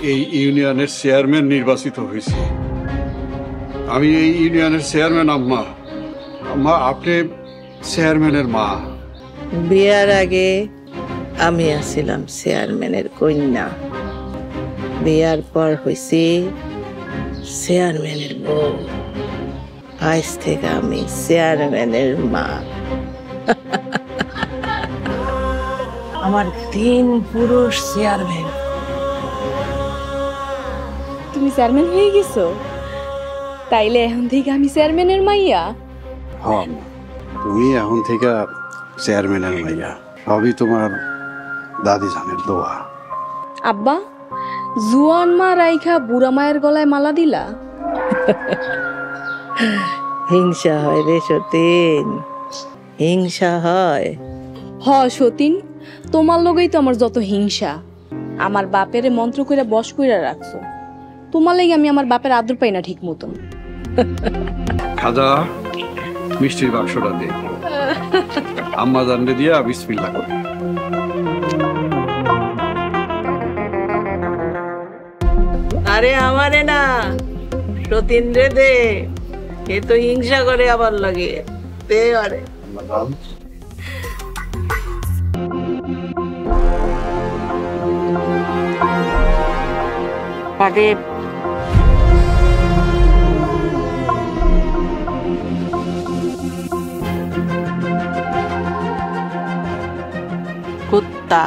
এই ইউনিয়নের চেয়ারম্যান নির্বাচিত হয়েছি। আমি এই ইউনিয়নের চেয়ারম্যান। আম্মা, আম্মা আপনি চেয়ারম্যানের মা। বিয়ার আগে আমি আছিলাম চেয়ারম্যানের কন্যা, বিয়ার পর হয়েছি চেয়ারম্যানের বউ। আজ থেকে আমি চেয়ারম্যানের মা। আমার 3 পুরুষ চেয়ারম্যান। তুমি চেয়ারম্যান হয়ে গেছো? তাইলে এখন থেকে আমি চেয়ারম্যানের মাইয়া? হ্যাঁ, তুমি এখন থেকে চেয়ারম্যানের মাইয়া। সবই তোমার দাদি জানের দোয়া। আব্বা, জুয়ান মা রাইখা বুড়া মায়ের গলায় মালা দিলা? হিংসা হয় রে সতীন, হিংসা হয়। সতীন, তোমার লগেই তো আমার যত হিংসা। আমার বাপের মন্ত্র কইরা বশ কইরা রাখছো। তোমার লাগি আমি আমার বাপের আদর পাই না ঠিক মতন। খাজা, মিষ্টির বাক্সটা দে। আম্মা জানলে দিয়া বিসমিল্লাহ কর। আরে আমারে না, সতীন রে দে। এ তো হিংসা করে আবার লাগে। দে আরে। আরে কুত্তা,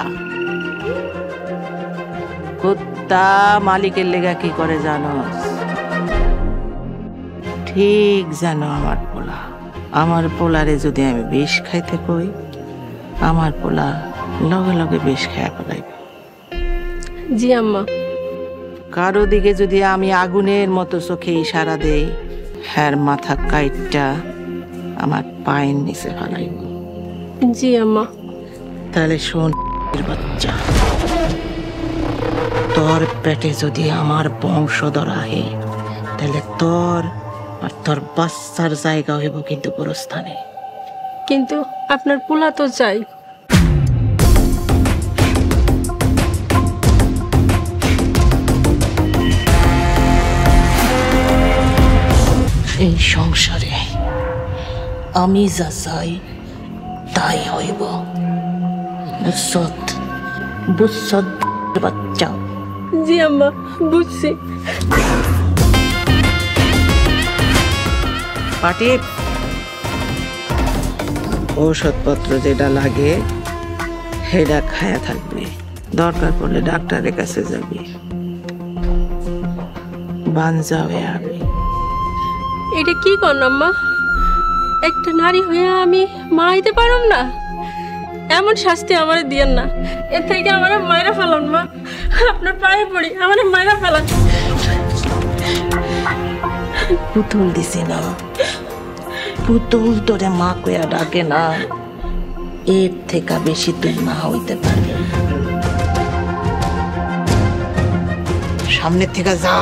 কুত্তা মালিকের লেগা কি করে জানোস? ঠিক জানো আমার পোলা। আমার পোলারে যদি আমি বিষ খাইতে কই, আমার পোলা লগে লগে বিষ খাইয়া ফেলাইবে। জি আম্মা। কারো দিকে যদি আমি আগুনের মতো চোখে ইশারা দেই, হ্যার মাথা কাইটটা আমার পায়ের নিচে ফেলাইব। জি আম্মা। তাহলে শোন বাচ্চা, তোর পেটে যদি আমার বংশধর আহে, তাহলে তোর আর তোর বাচ্চার জায়গা হইব কিন্তু গোরস্থানে। কিন্তু আপনার পোলা তো চাই। এই সংসারে আমি যা চাই তাই হইব। বুঝছত? বুঝছত বাচ্চা? জি আম্মা, বুঝছি। পাটি ঔষধপত্র যেটা লাগে সেটা খায়া থাকবে। দরকার পড়লে ডাক্তারের কাছে যাবি। বানজা হয়ে আমি। এটা কি করেন আম্মা? একটা নারী হয়ে আমি মা হইতে পারম না? এমন শাস্তি আমার দিয়েন না। এর থেকে আমার মায়েরা ফেলান মা। আপনার পায়ে পড়ি, আমার মায়েরা ফেলান। পুতুল দিছি না, পুতুল তোরে মা কয়া ডাকে না। এর থেকে বেশি তুই মা হইতে পারবে। সামনে থেকে যা।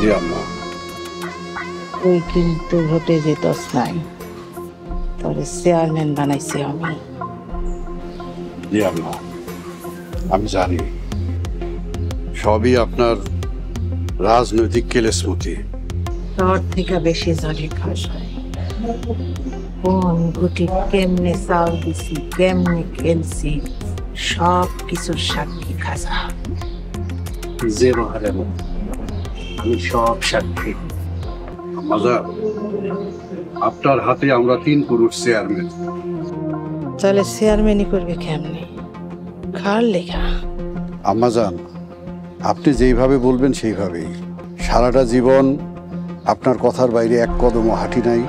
জি আম্মা। তুই কিন্তু ভোটে যেতস নাই, তোরে চেয়ারম্যান বানাইছি আমি। জি আম্মা, আমি জানি সবই আপনার রাজনৈতিক কেলেসমতি। তোর থেকে বেশি জলে খাস হয়। কোন গুটি কেমনে চাল দিছি, কেমনে খেলছি, সব কিছুর সাক্ষী খাজা। যে মহারাজ, আমি সব সাক্ষী। মজা, আপনার হাতে আমরা 3 পুরুষ চেয়ারম্যান। তাহলে চেয়ারম্যানই করবে কেমনে? কার লেখা? আম্মাজান, আপনি যেইভাবে বলবেন সেইভাবেই। সারাটা জীবন আপনার কথার বাইরে এক কদমও হাঁটি নাই,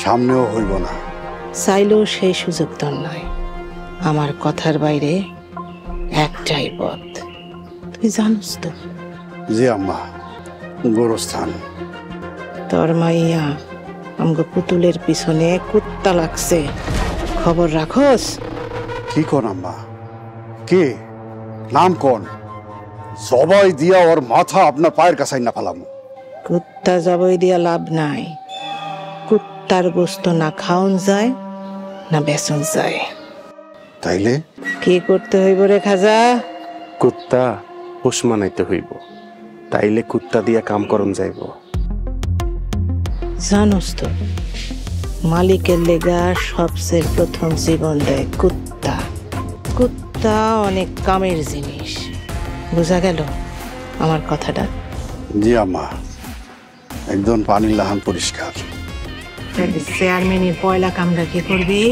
সামনেও হইব না। চাইলেও সেই সুযোগ তোর নয়। আমার কথার বাইরে একটাই পথ, তুই জানিস তো? জি আম্মা, গোরস্থান। তোর মাইয়া আমগো পুতুলের পিছনে কুত্তা লাগছে, খবর রাখোস? কি কোন আম্মা? কে? নাম কোন? জবাই দিয়া ওর মাথা আপনার পায়ের কাছে না ফেলাম। কুত্তা জবাই দিয়া লাভ নাই। কুত্তার গোস্ত না খাওন যায় না বেসন যায়। তাইলে কি করতে হইব রে খাজা? কুত্তা পোষ মানাইতে হইব, তাইলে কুত্তা দিয়া কাম করন যাইব। জানোস তো মালিকের লেগা সবচেয়ে প্রথম জীবন দেয় কুত্তা। কুত্তা অনেক কামের জিনিস। বোঝা গেল আমার কথাটা? জি আম্মা, একদম পানির লাহান পরিষ্কার। চেয়ারম্যানের পয়লা কামরা কি করবি?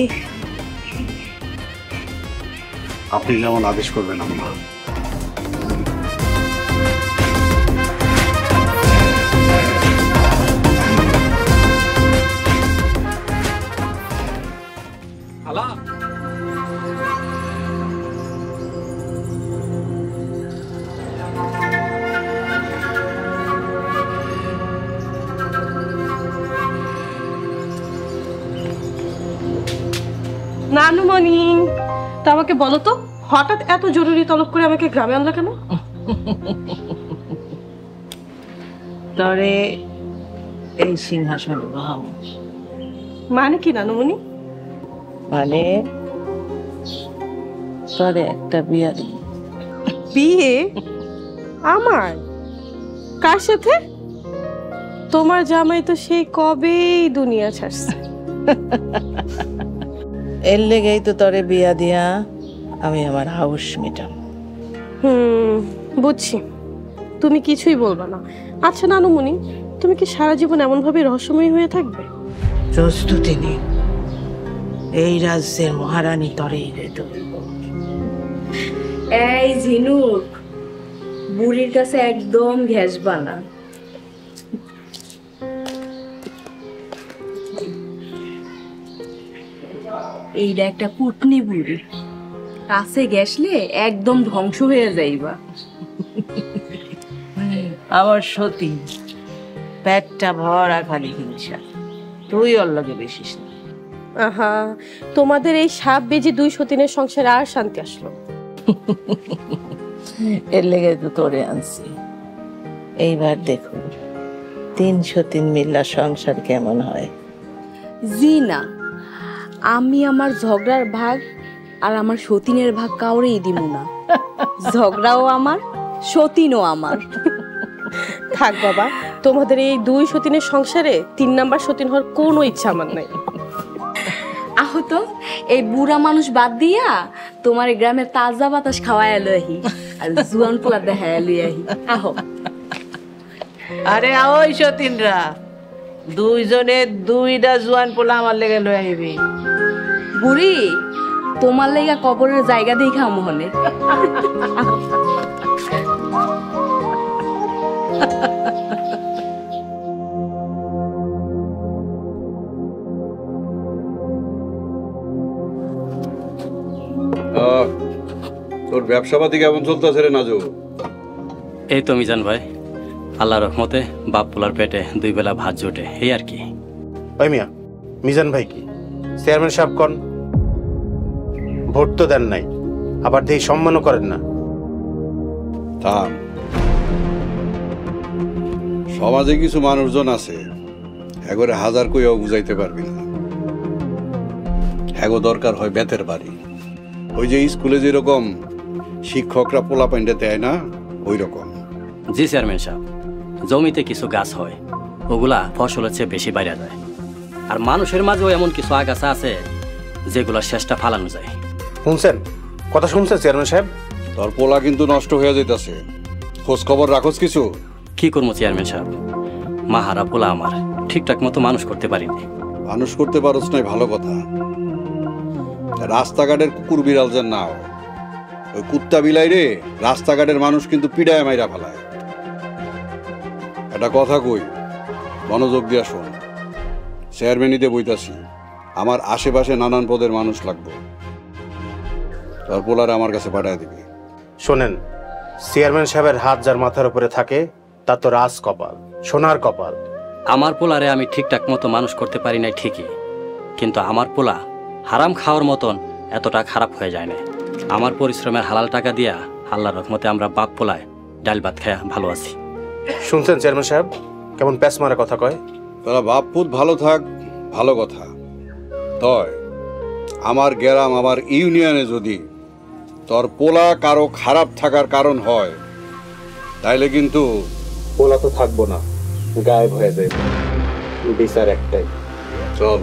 আপনি যেমন আদেশ করবেন আম্মা। নানুমণি, তা আমাকে বলো তো, হঠাৎ এত জরুরি তলব করে আমাকে গ্রামে আনলা কেন? তরে এই সিংহাসন বহাম। মানে কি নানুমণি? মানে তরে একটা বিয়া দিই। বিয়ে? আমার? কার সাথে? তোমার জামাই তো সেই কবেই দুনিয়া ছাড়ছে। এর লেগেই তো তরে বিয়া দিয়া আমি আমার হাউস মিটাম। বুঝছি, তুমি কিছুই বলবা না। আচ্ছা নানুমণি, তুমি কি সারা জীবন এমন ভাবে রহস্যময়ী হয়ে থাকবে? প্রস্তুতি এই রাজ্যের মহারানী তরেই রেত। এই ঝিনুক, বুড়ির কাছে একদম ঘেঁষবা না। এইটা একটা কুটনি বুড়ি, কাছে গেছলে একদম ধ্বংস হয়ে যাইবা। আমার সতী পেটটা ভরা খালি হিংসা, তুই ওর লগে বেশিস না। আহা, তোমাদের এই সাপ বেজি দুই সতীনের সংসারে আর শান্তি আসলো? এর লেগে তো তোরে আনছি। এইবার দেখো 303 মিল্লা সংসার কেমন হয়। জি না, আমি আমার ঝগড়ার ভাগ আর আমার সতীনের ভাগ কাউরেই দিব না। ঝগড়াও আমার, সতীনও আমার। থাক বাবা, তোমাদের এই দুই সতীনের সংসারে 3 নাম্বার সতীন হওয়ার কোনো ইচ্ছা আমার নাই। আহো তো, এই বুড়া মানুষ বাদ দিয়া তোমার এই গ্রামের তাজা বাতাস খাওয়ায় লহি আর জুয়ান পোলা দেখায় লইয়াহি। আহো। আরে ওই সতীনরা, দুইজনে দুইটা জোয়ান পোলা আমার লেগে লই আইবি। বুড়ি, তোমার লেগা কবরের জায়গা দেখা মোহনে। তোর ব্যবসাপাতি কেমন চলতেছে রে নাজু? এই তো মিজান ভাই, আল্লাহর রহমতে বাপ পোলার পেটে 2 বেলা ভাত জোটে, এই আর কি। ওই মিয়া, মিজান ভাই কি চেয়ারম্যান সাহেব কন? ভোট তো দেন নাই, আবার দেই সম্মানও করেন না। থাম। সমাজে কিছু মানুষজন আছে, এগোরে হাজার কইও বুঝাইতে পারবি না। এগো দরকার হয় বেতের বাড়ি। ওই যে স্কুলে যেরকম শিক্ষকরা পোলা পাইন্ডে দেয় না, ওই রকম। জি চেয়ারম্যান সাহেব, জমিতে কিছু গাছ হয়, ওগুলা ফসলের চেয়ে বেশি বাইরে যায়। আর মানুষের মাঝেও এমন কিছু আগাছা আছে যেগুলা শেষটা ফালানো যায়। শুনছেন কথা? শুনছেন চেয়ারম্যান সাহেব? তোর পোলা কিন্তু নষ্ট হয়ে যাইতাছে, খোঁজ খবর রাখোস কিছু? কি করবো চেয়ারম্যান সাহেব, মাহারা পোলা আমার ঠিকঠাক মতো মানুষ করতে পারিনি। মানুষ করতে পারোস নাই ভালো কথা, রাস্তাঘাটের কুকুর বিড়াল যেন না হয়। ওই কুত্তা বিলাই রে রাস্তাঘাটের মানুষ কিন্তু পিড়ায় মাইরা ফেলায়। একটা কথা কই, মনোযোগ দিয়া শোন। চেয়ারম্যানিতে বইতাছি, আমার আশেপাশে নানান পদের মানুষ লাগবে। তোর পোলারে আমার কাছে পাঠায় দিবি। শোনেন, চেয়ারম্যান সাহেবের হাত যার মাথার উপরে থাকে তা তো রাজ কপাল, সোনার কপাল। আমার পোলারে আমি ঠিকঠাক মতো মানুষ করতে পারি নাই ঠিকই, কিন্তু আমার পোলা হারাম খাওয়ার মতন এতটা খারাপ হয়ে যায় না। আমার পরিশ্রমের হালাল টাকা দিয়া আল্লাহর রহমতে আমরা বাপ পোলায় ডাল ভাত খায়া ভালো আছি। শুনছেন চেয়ারম্যান সাহেব কেমন প্যাস মারা কথা কয়? তোরা বাপপুত ভালো থাক, ভালো কথা। তয় আমার গ্রাম, আমার ইউনিয়নে যদি তোর পোলা কারো খারাপ থাকার কারণ হয়, তাইলে কিন্তু বলা তো থাকবো না, গায়েব হয়ে যায়। বিচার একটাই। চল।